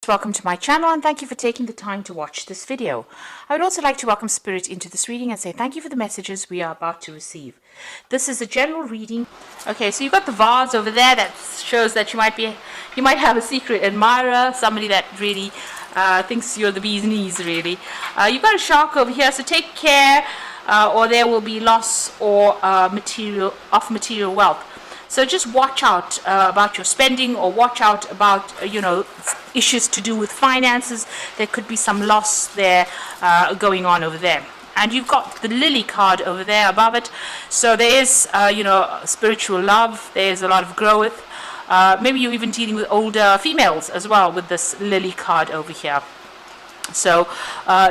Welcome to my channel and thank you for taking the time to watch this video. I would also like to welcome Spirit into this reading and say thank you for the messages we are about to receive. This is a general reading. Okay, so you've got the vase over there that shows that you might have a secret admirer, somebody that really thinks you're the bee's knees, really. You've got a shark over here, so take care or there will be loss or material wealth. So just watch out about your spending, or watch out about, issues to do with finances. There could be some loss there going on over there. And you've got the lily card over there above it. So there is, spiritual love. There's a lot of growth. Maybe you're even dealing with older females as well with this lily card over here. So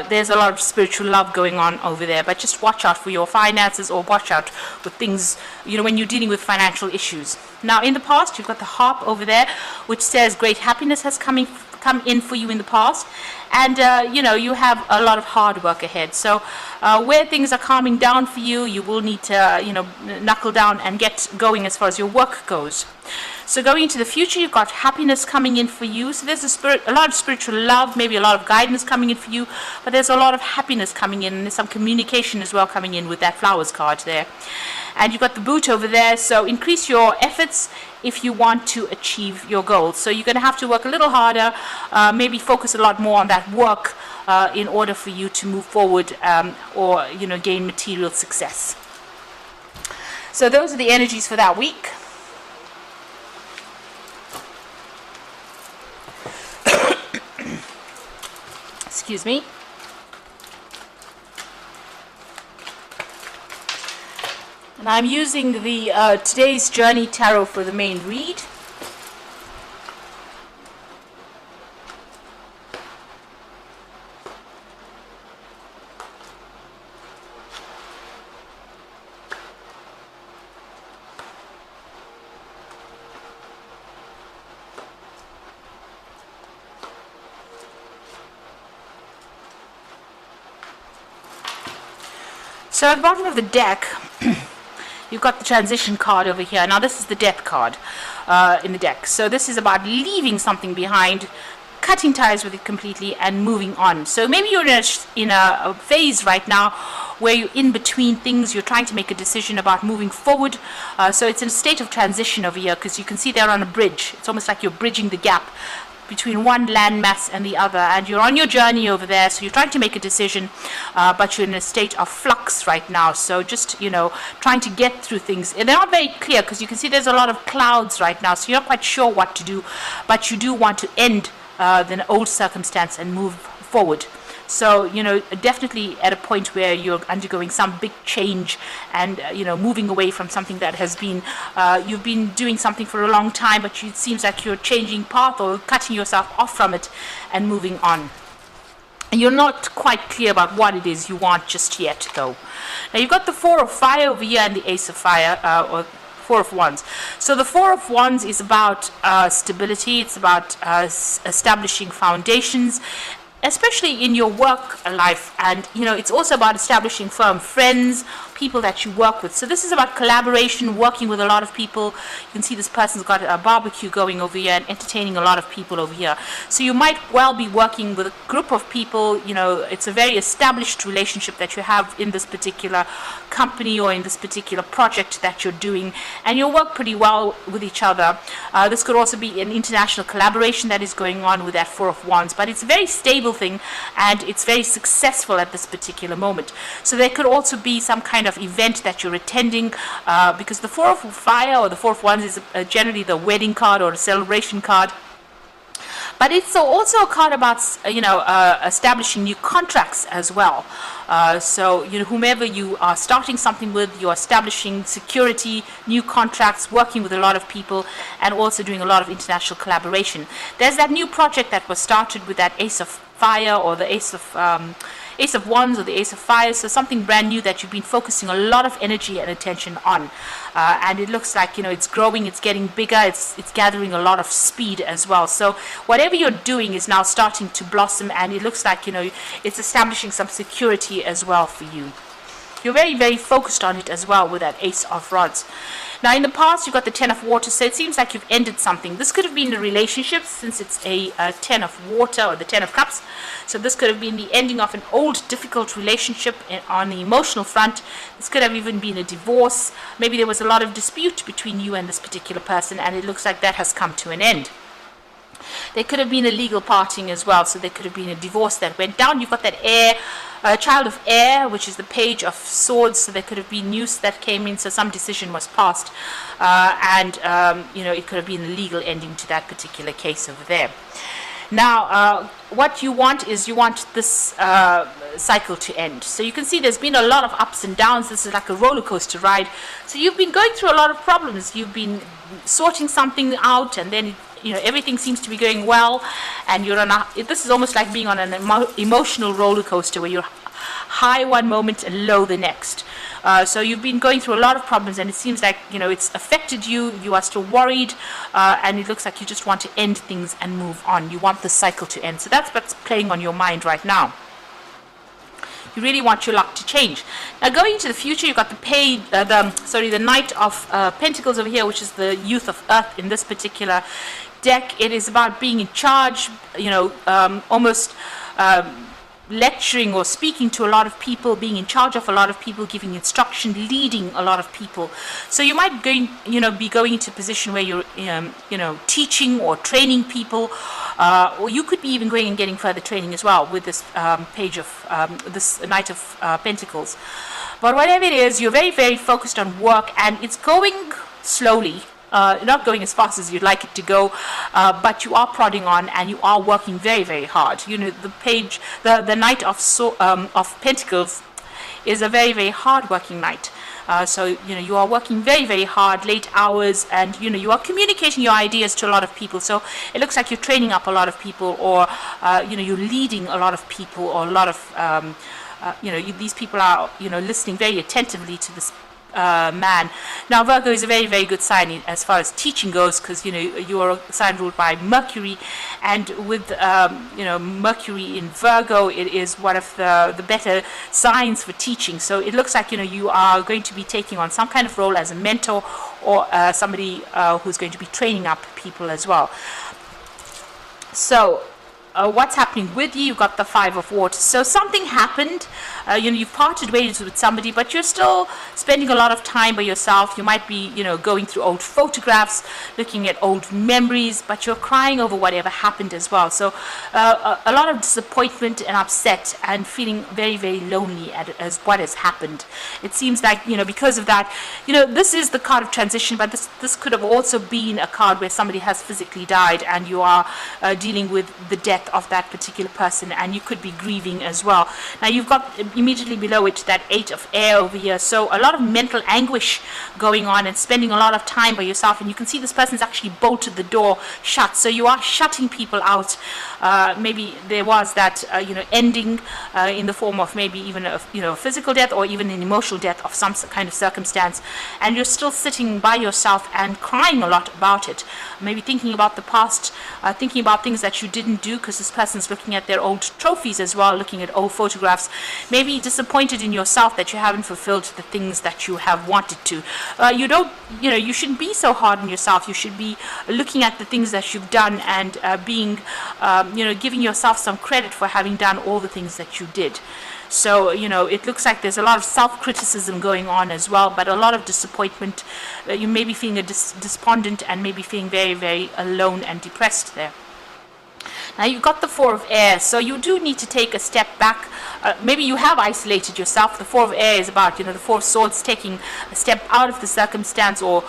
there's a lot of spiritual love going on over there, but just watch out for your finances, or watch out with things, when you're dealing with financial issues. Now, in the past, you've got the harp over there, which says great happiness has come in for you in the past, and you have a lot of hard work ahead. So where things are calming down for you, you will need to knuckle down and get going as far as your work goes. So going into the future, you've got happiness coming in for you. So there's a lot of spiritual love, maybe a lot of guidance coming in for you, but there's a lot of happiness coming in, and there's some communication as well coming in with that flowers card there. And you've got the boot over there, so increase your efforts if you want to achieve your goals. So you're going to have to work a little harder, maybe focus a lot more on that work in order for you to move forward or gain material success. So those are the energies for that week. Excuse me. And I'm using the Today's Journey Tarot for the main read. So at the bottom of the deck, you've got the transition card over here. Now this is the death card in the deck. So this is about leaving something behind, cutting ties with it completely, and moving on. So maybe you're in a phase right now where you're in between things. You're trying to make a decision about moving forward. So it's in a state of transition over here, because you can see they're on a bridge. It's almost like you're bridging the gap between one landmass and the other, and you're on your journey over there. So you're trying to make a decision, but you're in a state of flux right now. So just trying to get through things, and they're not very clear, because you can see there's a lot of clouds right now, so you're not quite sure what to do, but you do want to end the old circumstance and move forward. So definitely at a point where you're undergoing some big change, and moving away from something that has been you've been doing something for a long time, but it seems like you're changing path or cutting yourself off from it and moving on. And you're not quite clear about what it is you want just yet, though. Now you've got the Four of Fire over here and the Ace of Fire, or Four of Wands. So the Four of Wands is about stability. It's about establishing foundations, especially in your work life, and it's also about establishing firm friends, people that you work with. So this is about collaboration, working with a lot of people. You can see this person's got a barbecue going over here and entertaining a lot of people over here. So you might well be working with a group of people. It's a very established relationship that you have in this particular company or in this particular project that you're doing, and you'll work pretty well with each other. This could also be an international collaboration that is going on with that Four of Wands, but it's a very stable thing, and it's very successful at this particular moment. So there could also be some kind of event that you're attending, because the Four of Fire or the Four of Wands is generally the wedding card or a celebration card. But it's also a card about establishing new contracts as well. So whomever you are starting something with, you're establishing security, new contracts, working with a lot of people, and also doing a lot of international collaboration. There's that new project that was started with that Ace of Fire or the Ace of Wands or the Ace of Fire. So something brand new that you've been focusing a lot of energy and attention on, and it looks like it's growing, it's getting bigger, it's gathering a lot of speed as well. So whatever you're doing is now starting to blossom, and it looks like it's establishing some security as well for you. You're very, very focused on it as well with that Ace of Rods. Now, in the past, you've got the Ten of Water, so it seems like you've ended something. This could have been a relationship, since it's a Ten of Water or the Ten of Cups. So this could have been the ending of an old, difficult relationship on the emotional front. This could have even been a divorce. Maybe there was a lot of dispute between you and this particular person, and it looks like that has come to an end. There could have been a legal parting as well, so there could have been a divorce that went down. You've got that air, child of air, which is the Page of Swords, so there could have been news that came in, so some decision was passed, and it could have been a legal ending to that particular case over there. Now, what you want is this cycle to end. So you can see there's been a lot of ups and downs. This is like a roller coaster ride. So you've been going through a lot of problems. You've been sorting something out, and then everything seems to be going well, and you're on this is almost like being on an emotional roller coaster where you're high one moment and low the next. So you've been going through a lot of problems, and it seems like it's affected you. You are still worried, and it looks like you just want to end things and move on. You want the cycle to end. So that's what's playing on your mind right now. You really want your luck to change. Now, going into the future, you've got the Knight of Pentacles over here, which is the Youth of Earth in this particular deck. It is about being in charge, almost lecturing or speaking to a lot of people, being in charge of a lot of people, giving instruction, leading a lot of people. So you might be going into a position where you're teaching or training people, or you could be even going and getting further training as well with this page of this Knight of Pentacles. But whatever it is, you're very, very focused on work, and it's going slowly. Not going as fast as you'd like it to go, but you are prodding on, and you are working very, very hard. The Knight of Pentacles is a very, very hard-working knight. So you are working very, very hard, late hours, and you are communicating your ideas to a lot of people. So it looks like you're training up a lot of people, or you're leading a lot of people, or a lot of these people are listening very attentively to this man. Now, Virgo is a very, very good sign as far as teaching goes, because you are a sign ruled by Mercury, and with Mercury in Virgo, it is one of the better signs for teaching. So it looks like you are going to be taking on some kind of role as a mentor, or somebody who's going to be training up people as well. So what's happening with you? You've got the Five of Water. So something happened. You've parted ways with somebody, but you're still spending a lot of time by yourself. You might be, going through old photographs, looking at old memories, but you're crying over whatever happened as well. So a lot of disappointment and upset, and feeling very, very lonely as what has happened. It seems like, because of that, this is the card of transition, but this could have also been a card where somebody has physically died, and you are dealing with the death of that particular person, and you could be grieving as well. Now, you've got immediately below it that Eight of Air over here, so a lot of mental anguish going on, and spending a lot of time by yourself, and you can see this person's actually bolted the door shut, so you are shutting people out. Maybe there was that ending in the form of maybe even a physical death, or even an emotional death of some kind of circumstance, and you're still sitting by yourself and crying a lot about it, maybe thinking about the past, thinking about things that you didn't do, because this person's looking at their old trophies as well, looking at old photographs, maybe disappointed in yourself that you haven't fulfilled the things that you have wanted to. You shouldn't be so hard on yourself. You should be looking at the things that you've done, and giving yourself some credit for having done all the things that you did. So, it looks like there's a lot of self-criticism going on as well, but a lot of disappointment. You may be feeling despondent, and maybe feeling very, very alone and depressed there. Now, you've got the Four of Air, so you do need to take a step back. Maybe you have isolated yourself. The Four of Air is about, the Four of Swords, taking a step out of the circumstance, or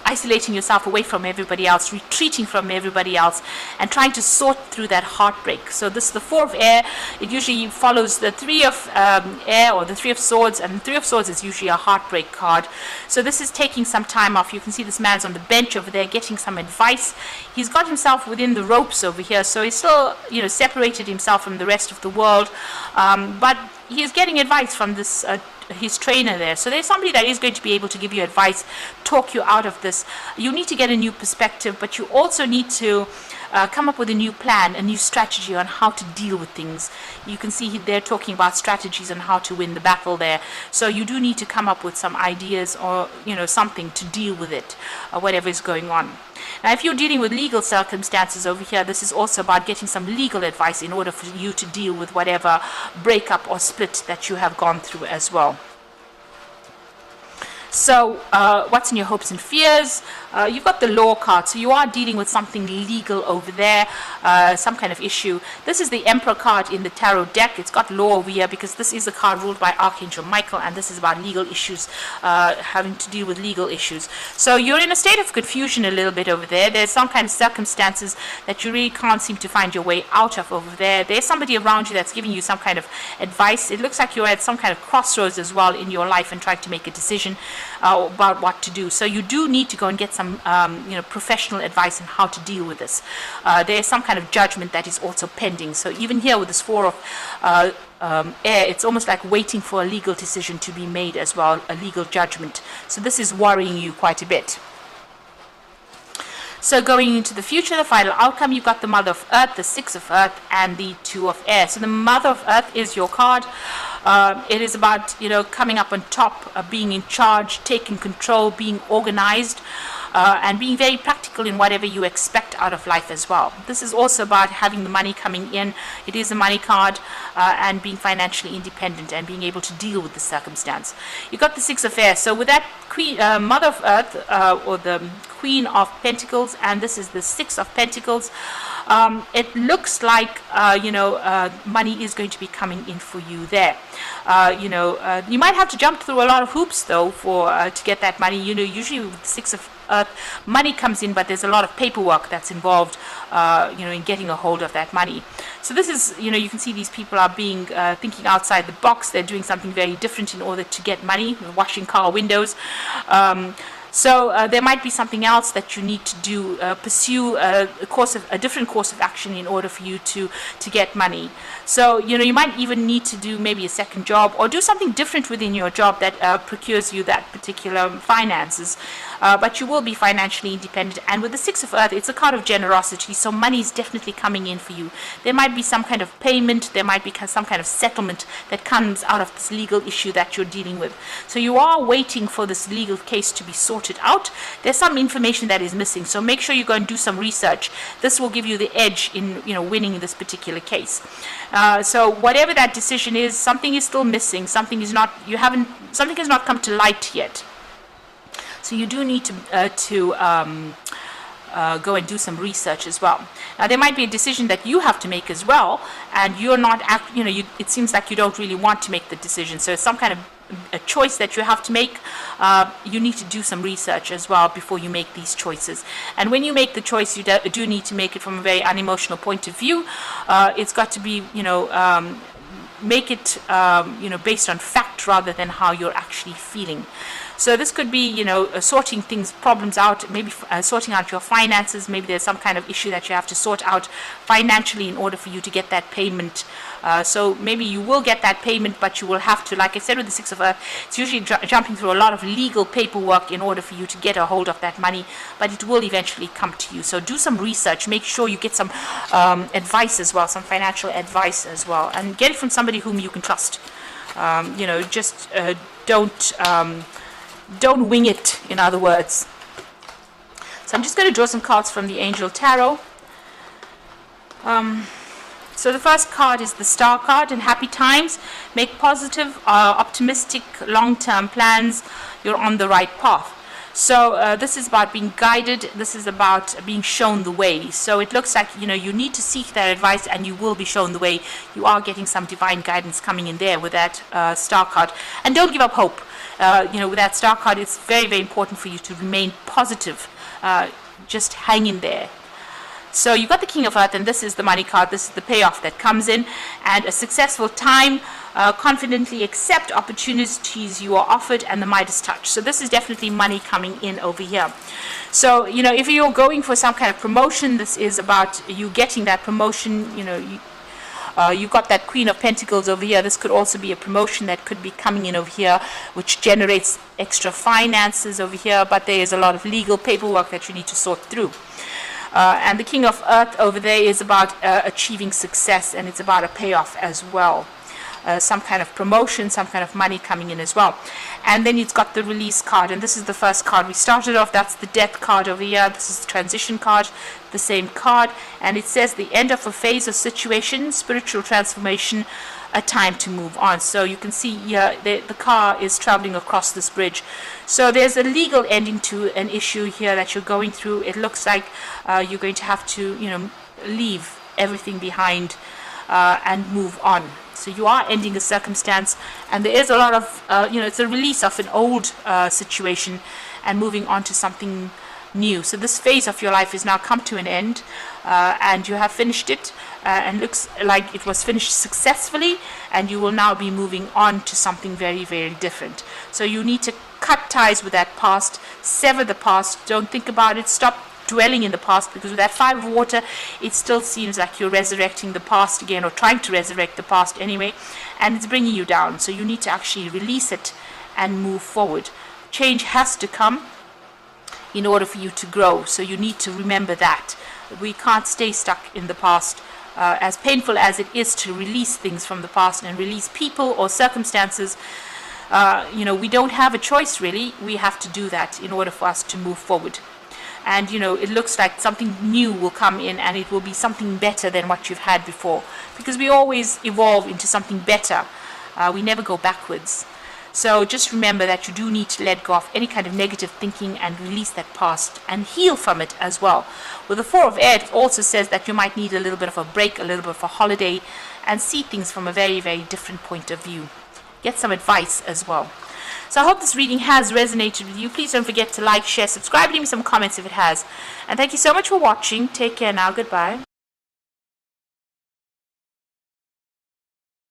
isolating yourself away from everybody else, retreating from everybody else, and trying to sort through that heartbreak. So this is the Four of Air. It usually follows the Three of Air, or the Three of Swords, and the Three of Swords is usually a heartbreak card. So this is taking some time off. You can see this man's on the bench over there getting some advice. He's got himself within the ropes over here, so he's still, separated himself from the rest of the world, but he is getting advice from this his trainer there. So there's somebody that is going to be able to give you advice, talk you out of this. You need to get a new perspective, but you also need to come up with a new plan, a new strategy on how to deal with things. You can see they're talking about strategies on how to win the battle there. So you do need to come up with some ideas or, something to deal with it, whatever is going on. Now, if you're dealing with legal circumstances over here, this is also about getting some legal advice in order for you to deal with whatever breakup or split that you have gone through as well. So what's in your hopes and fears? You've got the law card, so you are dealing with something legal over there, some kind of issue. This is the Emperor card in the tarot deck. It's got law over here because this is a card ruled by Archangel Michael, and this is about legal issues, having to deal with legal issues. So you're in a state of confusion a little bit over there. There's some kind of circumstances that you really can't seem to find your way out of over there. There's somebody around you that's giving you some kind of advice. It looks like you're at some kind of crossroads as well in your life and trying to make a decision about what to do. So you do need to go and get some professional advice on how to deal with this. There's some kind of judgment that is also pending. So even here with this Four of Air, it's almost like waiting for a legal decision to be made as well, a legal judgment. So this is worrying you quite a bit. So going into the future, the final outcome, you've got the Mother of Earth, the Six of Earth, and the Two of Air. So the Mother of Earth is your card. It is about, coming up on top, being in charge, taking control, being organized, and being very practical in whatever you expect out of life as well. This is also about having the money coming in. It is a money card, and being financially independent and being able to deal with the circumstance. You got the Six of Air. So with that Queen, Mother of Earth, or the Queen of Pentacles, and this is the Six of Pentacles, it looks like money is going to be coming in for you there. You might have to jump through a lot of hoops though for to get that money. Usually with the Six of Earth, money comes in, but there's a lot of paperwork that's involved, in getting a hold of that money. So this is, you can see these people are being thinking outside the box. They're doing something very different in order to get money, washing car windows. So there might be something else that you need to do, pursue a different course of action in order for you to get money. So you might even need to do maybe a second job or do something different within your job that procures you that particular finances. But you will be financially independent. And with the Six of Earth, it's a card of generosity, so money is definitely coming in for you. There might be some kind of payment, there might be some kind of settlement that comes out of this legal issue that you're dealing with. So you are waiting for this legal case to be sorted out. There's some information that is missing, so make sure you go and do some research. This will give you the edge in winning this particular case. So whatever that decision is, something is still missing. Something has not come to light yet. So you do need to go and do some research as well. Now there might be a decision that you have to make as well, and you're not, it seems like you don't really want to make the decision. So it's some kind of a choice that you have to make. You need to do some research as well before you make these choices. And when you make the choice, you do need to make it from a very unemotional point of view. It's got to be, make it, based on fact rather than how you're actually feeling. So this could be, sorting problems out, maybe sorting out your finances. Maybe there's some kind of issue that you have to sort out financially in order for you to get that payment. So maybe you will get that payment, but you will have to, like I said with the Six of Earth, it's usually jumping through a lot of legal paperwork in order for you to get a hold of that money, but it will eventually come to you. So do some research, make sure you get some advice as well, some financial advice as well, and get it from somebody whom you can trust. Just don't wing it, in other words. So I'm just going to draw some cards from the Angel Tarot. So the first card is the Star card. In happy times, make positive, optimistic, long-term plans. You're on the right path. So this is about being guided. This is about being shown the way. So it looks like, you need to seek that advice and you will be shown the way. You are getting some divine guidance coming in there with that Star card. And don't give up hope. With that Star card, it's very, very important for you to remain positive. Just hang in there. So you've got the King of Earth, and this is the money card. This is the payoff that comes in, and a successful time. Confidently accept opportunities you are offered, and the Midas touch. So this is definitely money coming in over here. So if you're going for some kind of promotion, this is about you getting that promotion. You've got that Queen of Pentacles over here. This could also be a promotion that could be coming in over here, which generates extra finances over here, but there is a lot of legal paperwork that you need to sort through. And the King of Earth over there is about achieving success, and it's about a payoff as well. Some kind of promotion, some kind of money coming in as well. And then it's got the release card, and this is the first card we started off. That's the death card over here. This is the transition card, the same card, and it says the end of a phase or situation, spiritual transformation, a time to move on. So you can see here the car is traveling across this bridge. So there's a legal ending to an issue here that you're going through. It looks like you're going to have to, leave everything behind and move on. So you are ending a circumstance, and there is a lot of, it's a release of an old situation and moving on to something new. So this phase of your life is now come to an end, and you have finished it, and looks like it was finished successfully, and you will now be moving on to something very, very different. So you need to cut ties with that past, sever the past, don't think about it, stop dwelling in the past, because with that 5 of water, it still seems like you're resurrecting the past again, or trying to resurrect the past anyway, and it's bringing you down. So you need to actually release it and move forward. Change has to come in order for you to grow, so you need to remember that. We can't stay stuck in the past. As painful as it is to release things from the past and release people or circumstances, we don't have a choice really. We have to do that in order for us to move forward. And it looks like something new will come in, and it will be something better than what you've had before, because we always evolve into something better. We never go backwards. So just remember that you do need to let go of any kind of negative thinking and release that past and heal from it as well. With the 4 of Air, it also says that you might need a little bit of a break, a little bit of a holiday, and see things from a very, very different point of view. Get some advice as well. So I hope this reading has resonated with you. Please don't forget to like, share, subscribe, leave me some comments if it has. And thank you so much for watching. Take care now. Goodbye.